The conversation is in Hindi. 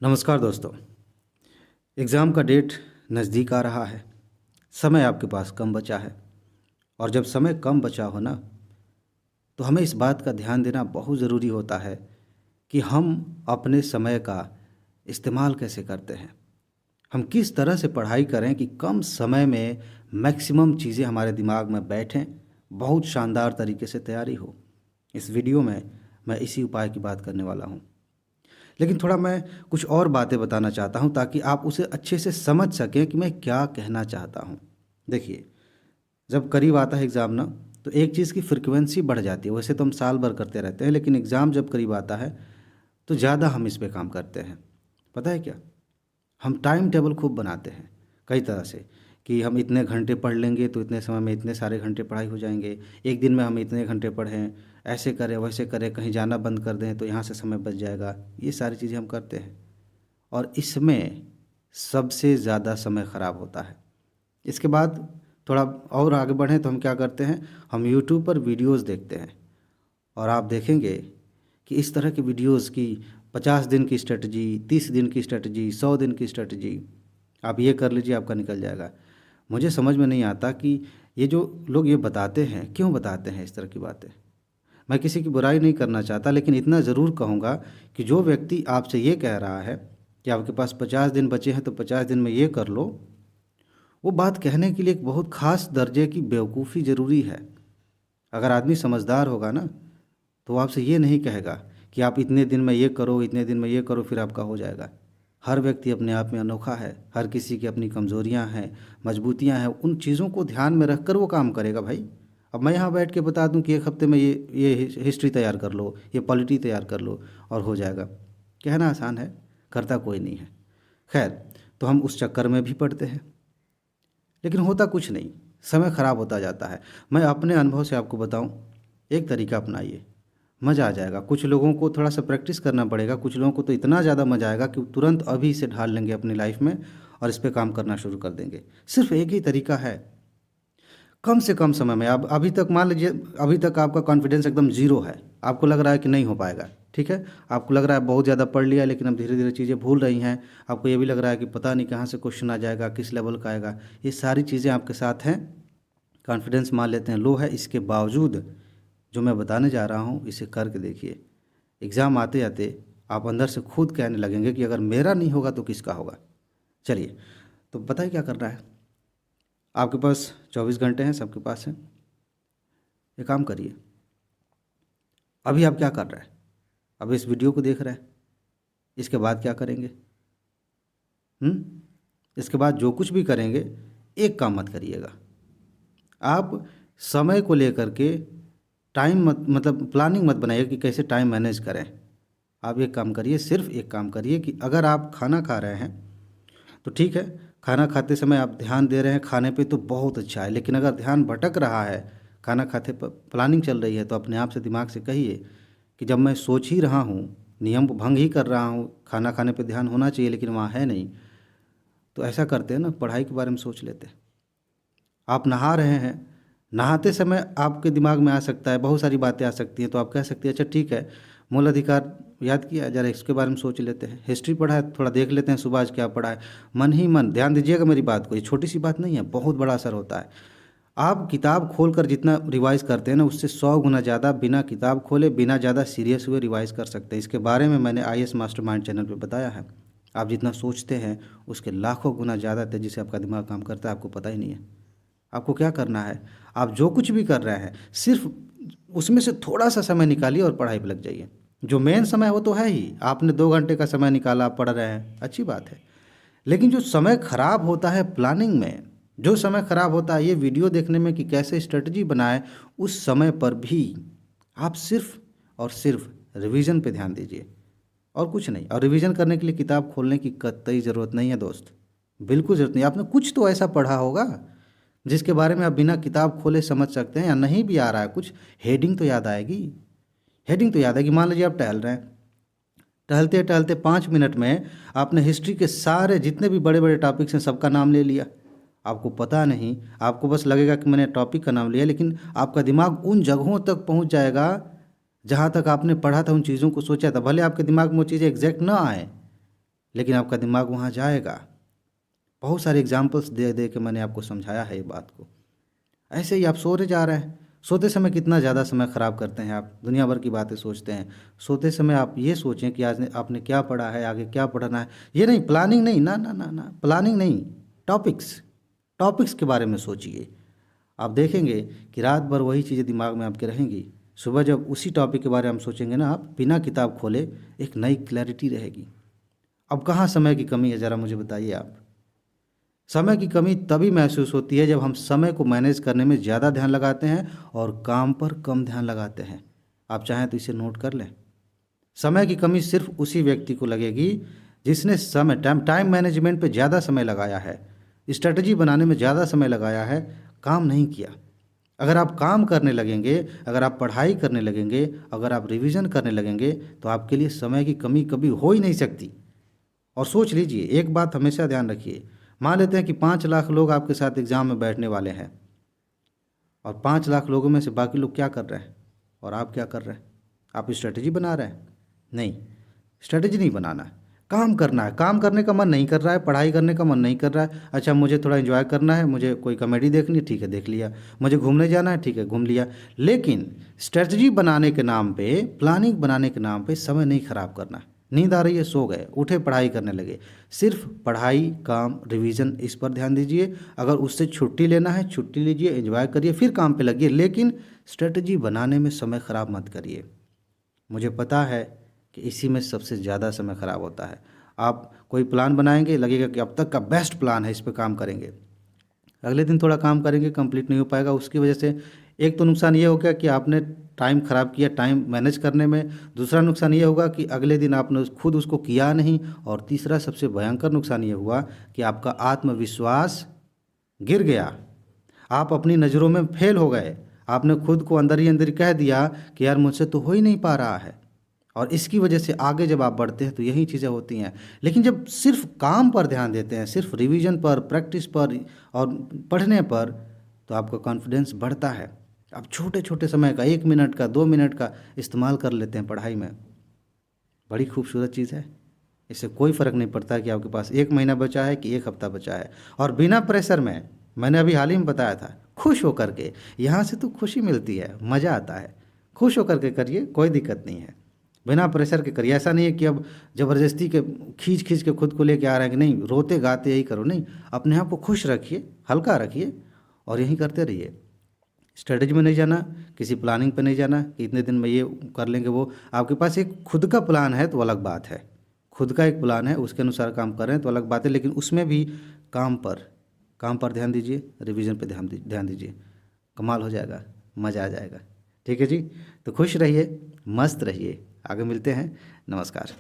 नमस्कार दोस्तों। एग्ज़ाम का डेट नज़दीक आ रहा है। समय आपके पास कम बचा है और जब समय कम बचा हो ना, तो हमें इस बात का ध्यान देना बहुत ज़रूरी होता है कि हम अपने समय का इस्तेमाल कैसे करते हैं। हम किस तरह से पढ़ाई करें कि कम समय में मैक्सिमम चीज़ें हमारे दिमाग में बैठें, बहुत शानदार तरीके से तैयारी हो। इस वीडियो में मैं इसी उपाय की बात करने वाला हूँ। लेकिन थोड़ा मैं कुछ और बातें बताना चाहता हूँ ताकि आप उसे अच्छे से समझ सकें कि मैं क्या कहना चाहता हूँ। देखिए, जब करीब आता है एग्ज़ाम ना, तो एक चीज़ की फ्रिक्वेंसी बढ़ जाती है। वैसे तो हम साल भर करते रहते हैं, लेकिन एग्ज़ाम जब करीब आता है तो ज़्यादा हम इस पे काम करते हैं। पता है क्या? हम टाइम टेबल खूब बनाते हैं कई तरह से कि हम इतने घंटे पढ़ लेंगे तो इतने समय में इतने सारे घंटे पढ़ाई हो जाएंगे। एक दिन में हम इतने घंटे पढ़ें, ऐसे करें वैसे करें, कहीं जाना बंद कर दें तो यहाँ से समय बच जाएगा। ये सारी चीज़ें हम करते हैं और इसमें सबसे ज़्यादा समय ख़राब होता है। इसके बाद थोड़ा और आगे बढ़ें तो हम क्या करते हैं, हम यूट्यूब पर वीडियोज़ देखते हैं और आप देखेंगे कि इस तरह की वीडियोज़ की 50 दिन की स्ट्रेटजी, 30 दिन की स्ट्रेटजी, 100 दिन की स्ट्रेटजी, आप ये कर लीजिए आपका निकल जाएगा। मुझे समझ में नहीं आता कि ये जो लोग ये बताते हैं, क्यों बताते हैं इस तरह की बातें। मैं किसी की बुराई नहीं करना चाहता, लेकिन इतना ज़रूर कहूँगा कि जो व्यक्ति आपसे ये कह रहा है कि आपके पास 50 दिन बचे हैं तो 50 दिन में ये कर लो, वो बात कहने के लिए एक बहुत ख़ास दर्जे की बेवकूफ़ी ज़रूरी है। अगर आदमी समझदार होगा ना, तो वो आपसे ये नहीं कहेगा कि आप इतने दिन में ये करो, इतने दिन में ये करो, फिर आपका हो जाएगा। हर व्यक्ति अपने आप में अनोखा है, हर किसी की अपनी कमज़ोरियाँ हैं, मजबूतियाँ हैं, उन चीज़ों को ध्यान में रख कर वो काम करेगा भाई। अब मैं यहाँ बैठ के बता दूं कि एक हफ्ते में ये हिस्ट्री तैयार कर लो, ये पॉलिटी तैयार कर लो और हो जाएगा। कहना आसान है, करता कोई नहीं है। खैर, तो हम उस चक्कर में भी पड़ते हैं, लेकिन होता कुछ नहीं, समय ख़राब होता जाता है। मैं अपने अनुभव से आपको बताऊं, एक तरीका अपनाइए, मज़ा आ जाएगा। कुछ लोगों को थोड़ा सा प्रैक्टिस करना पड़ेगा, कुछ लोगों को तो इतना ज़्यादा मज़ा आएगा कि वो तुरंत अभी इसे ढाल लेंगे अपनी लाइफ में और इस पे काम करना शुरू कर देंगे। सिर्फ एक ही तरीका है, कम से कम समय में। अब अभी तक मान लीजिए, अभी तक आपका कॉन्फिडेंस एकदम ज़ीरो है, आपको लग रहा है कि नहीं हो पाएगा, ठीक है। आपको लग रहा है बहुत ज़्यादा पढ़ लिया, लेकिन अब धीरे धीरे चीज़ें भूल रही हैं। आपको ये भी लग रहा है कि पता नहीं कहाँ से क्वेश्चन आ जाएगा, किस लेवल का आएगा। ये सारी चीज़ें आपके साथ हैं, कॉन्फिडेंस मान लेते हैं लो है। इसके बावजूद जो मैं बताने जा रहा हूँ, इसे करके देखिए। एग्ज़ाम आते आते आप अंदर से खुद कहने लगेंगे कि अगर मेरा नहीं होगा तो किसका होगा। चलिए, तो पता है क्या करना है। आपके पास 24 घंटे हैं, सबके पास हैं। एक काम करिए, अभी आप क्या कर रहे हैं? अब इस वीडियो को देख रहे हैं, इसके बाद क्या करेंगे? इसके बाद जो कुछ भी करेंगे, एक काम मत करिएगा। आप समय को लेकर के टाइम मत मतलब प्लानिंग मत बनाइए कि कैसे टाइम मैनेज करें। आप एक काम करिए, सिर्फ एक काम करिए कि अगर आप खाना खा रहे हैं तो ठीक है, खाना खाते समय आप ध्यान दे रहे हैं खाने पे तो बहुत अच्छा है। लेकिन अगर ध्यान भटक रहा है, खाना खाते पर प्लानिंग चल रही है, तो अपने आप से दिमाग से कहिए कि जब मैं सोच ही रहा हूँ, नियम भंग ही कर रहा हूँ, खाना खाने पे ध्यान होना चाहिए लेकिन वहाँ है नहीं, तो ऐसा करते हैं ना, पढ़ाई के बारे में सोच लेते हैं। आप नहा रहे हैं, नहाते समय आपके दिमाग में आ सकता है, बहुत सारी बातें आ सकती हैं, तो आप कह सकते हैं अच्छा ठीक है, मूल अधिकार याद किया, जरा इसके बारे में सोच लेते हैं। हिस्ट्री पढ़ा है, थोड़ा देख लेते हैं सुबह आज क्या पढ़ा है। मन ही मन ध्यान दीजिएगा मेरी बात को, ये छोटी सी बात नहीं है, बहुत बड़ा असर होता है। आप किताब खोल कर जितना रिवाइज़ करते हैं ना, उससे 100 गुना ज़्यादा बिना किताब खोले, बिना ज़्यादा सीरियस हुए रिवाइज़ कर सकते हैं। इसके बारे में मैंने आईएएस मास्टरमाइंड चैनल पे बताया है। आप जितना सोचते हैं उसके लाखों गुना ज़्यादा तेज़ी से आपका दिमाग काम करता है, आपको पता ही नहीं है। आपको क्या करना है, आप जो कुछ भी कर रहे हैं, सिर्फ उसमें से थोड़ा सा समय निकालिए और पढ़ाई पे लग जाइए। जो मेन समय है वो तो है ही, आपने 2 घंटे का समय निकाला, आप पढ़ रहे हैं, अच्छी बात है। लेकिन जो समय खराब होता है प्लानिंग में, जो समय खराब होता है ये वीडियो देखने में कि कैसे स्ट्रेटजी बनाए, उस समय पर भी आप सिर्फ और सिर्फ रिवीजन पे ध्यान दीजिए और कुछ नहीं। और रिवीजन करने के लिए किताब खोलने की कतई ज़रूरत नहीं है दोस्त, बिल्कुल ज़रूरत नहीं। आपने कुछ तो ऐसा पढ़ा होगा जिसके बारे में आप बिना किताब खोले समझ सकते हैं, या नहीं भी आ रहा है कुछ, हेडिंग तो याद आएगी। हेडिंग तो याद आएगी। मान लीजिए आप टहल रहे हैं, टहलते टहलते 5 मिनट में आपने हिस्ट्री के सारे जितने भी बड़े बड़े टॉपिक्स हैं सबका नाम ले लिया। आपको पता नहीं, आपको बस लगेगा कि मैंने टॉपिक का नाम लिया, लेकिन आपका दिमाग उन जगहों तक पहुंच जाएगा जहां तक आपने पढ़ा था, उन चीज़ों को सोचा था। भले आपके दिमाग में वो चीज़ें एग्जैक्ट ना आए, लेकिन आपका दिमाग वहाँ जाएगा। बहुत सारे एग्जाम्पल्स दे दे के मैंने आपको समझाया है ये बात को। ऐसे ही आप सोने जा रहे हैं, सोते समय कितना ज़्यादा समय ख़राब करते हैं आप, दुनिया भर की बातें सोचते हैं। सोते समय आप ये सोचें कि आज आपने क्या पढ़ा है, आगे क्या पढ़ना है। ये नहीं, प्लानिंग नहीं, ना ना ना ना, प्लानिंग नहीं, टॉपिक्स, टॉपिक्स के बारे में सोचिए। आप देखेंगे कि रात भर वही चीज़ें दिमाग में आपके रहेंगी, सुबह जब उसी टॉपिक के बारे में हम सोचेंगे ना, आप बिना किताब खोले एक नई क्लैरिटी रहेगी। अब कहाँ समय की कमी है, ज़रा मुझे बताइए आप। समय की कमी तभी महसूस होती है जब हम समय को मैनेज करने में ज़्यादा ध्यान लगाते हैं और काम पर कम ध्यान लगाते हैं। आप चाहें तो इसे नोट कर लें। समय की कमी सिर्फ उसी व्यक्ति को लगेगी जिसने समय टाइम मैनेजमेंट पे ज़्यादा समय लगाया है, स्ट्रेटजी बनाने में ज़्यादा समय लगाया है, काम नहीं किया। अगर आप काम करने लगेंगे, अगर आप पढ़ाई करने लगेंगे, अगर आप रिवीजन करने लगेंगे, तो आपके लिए समय की कमी कभी हो ही नहीं सकती। और सोच लीजिए, एक बात हमेशा ध्यान रखिए, मान लेते हैं कि 5 लाख लोग आपके साथ एग्ज़ाम में बैठने वाले हैं और 5 लाख लोगों में से बाकी लोग क्या कर रहे हैं और आप क्या कर रहे हैं? आप स्ट्रेटजी बना रहे हैं? नहीं, स्ट्रेटजी नहीं बनाना है, काम करना है। काम करने का मन नहीं कर रहा है, पढ़ाई करने का मन नहीं कर रहा है, अच्छा मुझे थोड़ा एंजॉय करना है, मुझे कोई कॉमेडी देखनी है, ठीक है देख लिया, मुझे घूमने जाना है, ठीक है घूम लिया। लेकिन स्ट्रेटजी बनाने के नाम पे, प्लानिंग बनाने के नाम पे समय नहीं खराब करना है। नींद आ रही है, सो गए, उठे पढ़ाई करने लगे। सिर्फ पढ़ाई, काम, रिवीजन, इस पर ध्यान दीजिए। अगर उससे छुट्टी लेना है, छुट्टी लीजिए, एंजॉय करिए, फिर काम पे लगिए, लेकिन स्ट्रेटजी बनाने में समय ख़राब मत करिए। मुझे पता है कि इसी में सबसे ज़्यादा समय ख़राब होता है। आप कोई प्लान बनाएंगे, लगेगा कि अब तक का बेस्ट प्लान है, इस पे काम करेंगे, अगले दिन थोड़ा काम करेंगे, कंप्लीट नहीं हो पाएगा। उसकी वजह से एक तो नुकसान ये हो गया कि आपने टाइम ख़राब किया टाइम मैनेज करने में, दूसरा नुकसान ये होगा कि अगले दिन आपने खुद उसको किया नहीं, और तीसरा सबसे भयंकर नुकसान ये हुआ कि आपका आत्मविश्वास गिर गया। आप अपनी नज़रों में फेल हो गए। आपने खुद को अंदर ही अंदर कह दिया कि यार मुझसे तो हो ही नहीं पा रहा है। और इसकी वजह से आगे जब आप बढ़ते हैं तो यही चीज़ें होती हैं। लेकिन जब सिर्फ काम पर ध्यान देते हैं, सिर्फ रिवीजन पर, प्रैक्टिस पर और पढ़ने पर, तो आपका कॉन्फिडेंस बढ़ता है। आप छोटे छोटे समय का, 1 मिनट का, 2 मिनट का इस्तेमाल कर लेते हैं पढ़ाई में। बड़ी खूबसूरत चीज़ है। इससे कोई फ़र्क नहीं पड़ता कि आपके पास 1 महीना बचा है कि 1 हफ्ता बचा है। और बिना प्रेशर में, मैंने अभी हाल ही में बताया था, खुश होकर के, यहाँ से तो खुशी मिलती है, मज़ा आता है। खुश होकर के करिए, कोई दिक्कत नहीं है। बिना प्रेशर के करिए। ऐसा नहीं है कि अब ज़बरदस्ती के खींच खींच के खुद को लेके आ रहे हैं कि नहीं रोते गाते यही करो, नहीं, अपने आप को खुश रखिए, हल्का रखिए और यही करते रहिए। स्ट्रेटजी में नहीं जाना, किसी प्लानिंग पे नहीं जाना कि इतने दिन में ये कर लेंगे वो। आपके पास एक खुद का प्लान है तो अलग बात है, खुद का एक प्लान है, उसके अनुसार काम कर रहे हैं तो अलग बात है। लेकिन उसमें भी काम पर ध्यान दीजिए, रिवीजन पे ध्यान दीजिए, कमाल हो जाएगा, मज़ा आ जाएगा। ठीक है जी, तो खुश रहिए, मस्त रहिए, आगे मिलते हैं। नमस्कार।